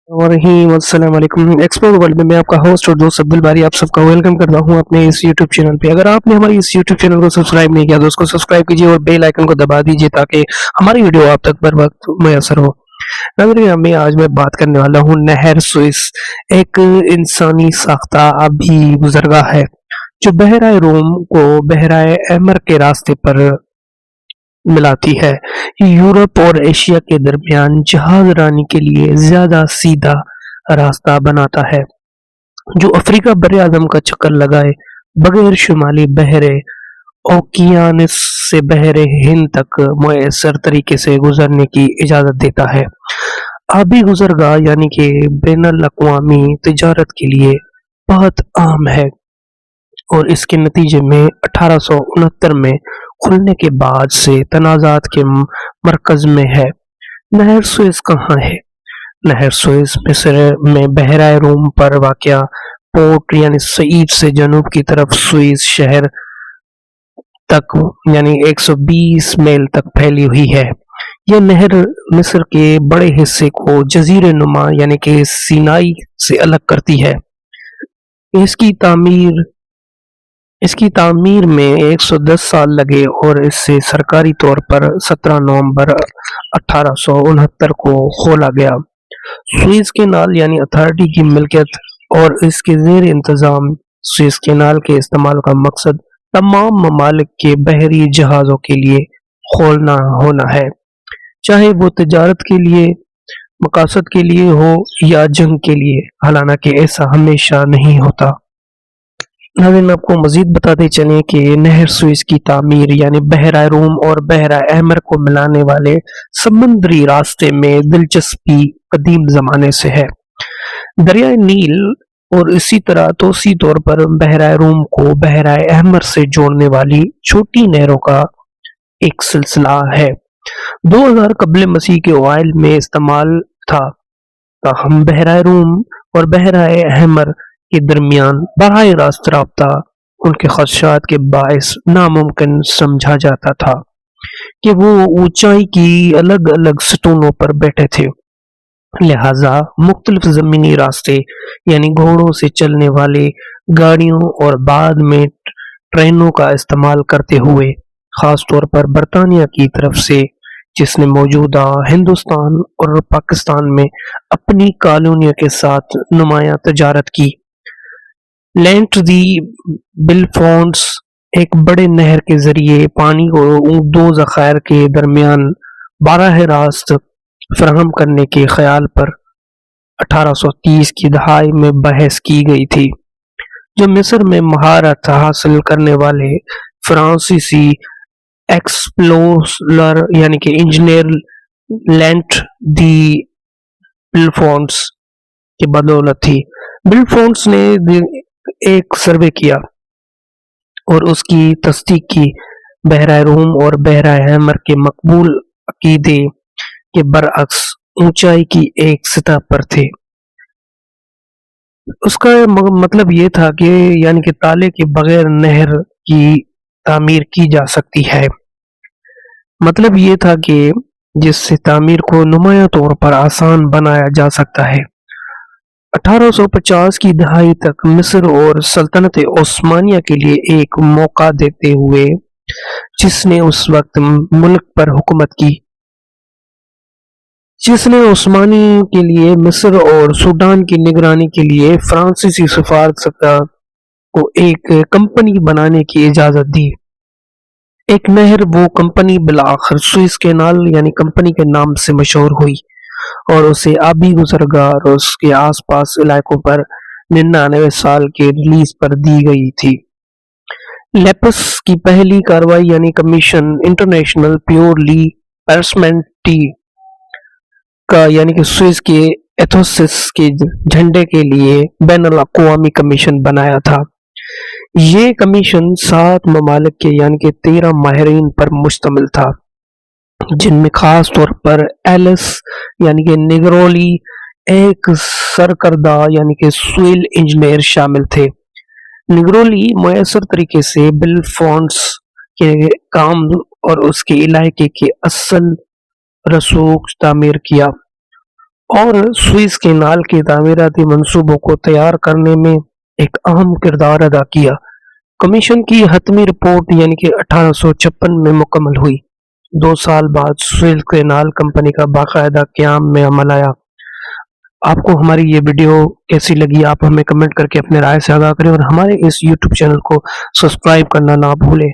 अस्सलाम वालेकुम। Explore world में मैं आपका होस्ट और दोस्त अब्दुल बारी आप सबका वेलकम करता हूं अपने इस यूट्यूब चैनल पे। अगर आपने हमारे इस यूट्यूब चैनल को सब्सक्राइब नहीं किया तो उसको सब्सक्राइब कीजिए और बेल आइकन को दबा दीजिए ताकि हमारी वीडियो आप तक बर वक्त मैसर हो। नाज़रीन, आज मैं बात करने वाला हूँ नहर सुइस, एक इंसानी साख्ता अभी गुजरगाह है जो बहराए रोम को बहराए एमर के रास्ते पर मिलाती है। यूरोप और एशिया के दरमियान जहाज रानी के लिए ज्यादा सीधा रास्ता बनाता है, जो अफ्रीका बर आज़म का चक्कर लगाए बगैर शुमाली बहरे ओकियानस से बहरे हिंद तक मुयसर तरीके से गुजरने की इजाजत देता है। आबी गुजरगाह यानी कि बैनुल अक़वामी तिजारत के लिए बहुत अहम है और इसके नतीजे में 1869 में खुलने के बाद से तनाज़ात के मरकज में है। नहर सुएज कहाँ है? नहर सुएज मिस्र में बहराए रूम पर वाक़या पोर्ट यानी सईद से जनूब की तरफ सुएज शहर तक यानी 120 मील तक फैली हुई है। यह नहर मिस्र के बड़े हिस्से को जजीरे नुमा यानी कि सीनाई से अलग करती है। इसकी तामीर इसकी तामीर में 110 साल लगे और इसे सरकारी तौर पर 17 नवंबर 1869 को खोला गया। सुएज कैनाल यानी अथॉरिटी की मिल्कियत और इसके ज़ेर इंतज़ाम सुएज कैनाल के इस्तेमाल का मकसद तमाम ममालिक के बहरी जहाज़ों के लिए खोलना होना है, चाहे वो तिजारत के लिए मकासद के लिए हो या जंग के लिए। हालांकि ऐसा हमेशा नहीं होता। नाज़रीन, आपको मजीद बताते चलें कि नहर सुएज की तामीर यानी बहरा रूम और बहरा अहमर को मिलाने वाले समुद्री रास्ते में दिलचस्पी कदीम जमाने से है। दरियाए नील और इसी तरह तोसी तौर पर बहरा रूम को बहरा अहमर से जोड़ने वाली छोटी नहरों का एक सिलसिला है। 2000 कबल मसीह के ओवाइल में इस्तेमाल था, ताहम बहरा रूम और बहरा अहमर के दरमियान बराह रास्त राब्ता उनके खदशात के बायस नामुमकिन समझा जाता था कि वो ऊंचाई की अलग अलग सतूनों पर बैठे थे। लिहाजा मुख्तलिफ जमीनी रास्ते यानी घोड़ों से चलने वाले गाड़ियों और बाद में ट्रेनों का इस्तेमाल करते हुए, खास तौर पर बरतानिया की तरफ से, जिसने मौजूदा हिंदुस्तान और पाकिस्तान में अपनी कॉलोनियों के साथ नुमाया तजारत की। लेंट दी बिलफोर्ड्स एक बड़े नहर के जरिए पानी को दो ज़खायर के दरमियान बारह रास्त फराहम करने के ख्याल पर 1830 की दहाई में बहस की गई थी, जो मिस्र में महारत हासिल करने वाले फ्रांसीसी एक्सप्लोरर यानी कि इंजीनियर लेंट दी बिलफोर्ड्स की बदौलत थी। बिलफोर्ड्स ने एक सर्वे किया और उसकी तस्दीक की। बहरा रूम और बहरा हैमर के मकबूल अकीदे के बरअक्स ऊंचाई की एक सतह पर थे। उसका मतलब ये था कि यानी कि ताले के बगैर नहर की तामीर की जा सकती है। मतलब ये था कि जिससे तामीर को नुमाया तौर पर आसान बनाया जा सकता है। 1850 की दहाई तक मिस्र और सल्तनत ओस्मानिया के लिए एक मौका देते हुए, जिसने उस वक्त मुल्क पर हुकूमत की, जिसने ओस्मानी के लिए मिस्र और सूडान की निगरानी के लिए फ्रांसीसी सफारत को एक कंपनी बनाने की इजाजत दी। एक नहर वो कंपनी बिलाखिर सुएज कैनाल यानी कंपनी के नाम से मशहूर हुई और उसे आबी गुजरगाह और उसके आसपास इलाकों पर 99 साल के रिलीज पर दी गई थी। लेपस की पहली कार्रवाई यानी कमीशन इंटरनेशनल प्योरली पेरसमेंटी का यानी कि सुएज के एथोसिस के झंडे के लिए बैनुल अक़वामी कमीशन बनाया था। ये कमीशन 7 ममालिक के यानी कि 13 माहिरीन पर मुश्तमिल था, जिनमें खास तौर पर एलिस यानी कि निगरोली एक सरकर्दा यानी कि सोइल इंजीनियर शामिल थे। निगरोली मुयसर तरीके से बिलफोर्ड्स के काम और उसके इलाके के असल रसूख तामीर किया اور سوئس کینال کے تعمیراتی منصوبوں کو تیار کرنے میں ایک اہم کردار ادا کیا۔ کمیشن کی حتمی رپورٹ یعنی کہ 1856 میں مکمل ہوئی۔ 2 سال بعد سوئس کینال کمپنی کا باقاعدہ قیام میں عمل آیا۔ آپ کو ہماری یہ ویڈیو کیسی لگی آپ ہمیں کمنٹ کر کے اپنے رائے سے آگاہ کریں اور ہمارے اس یوٹیوب چینل کو سبسکرائب کرنا نہ بھولیں۔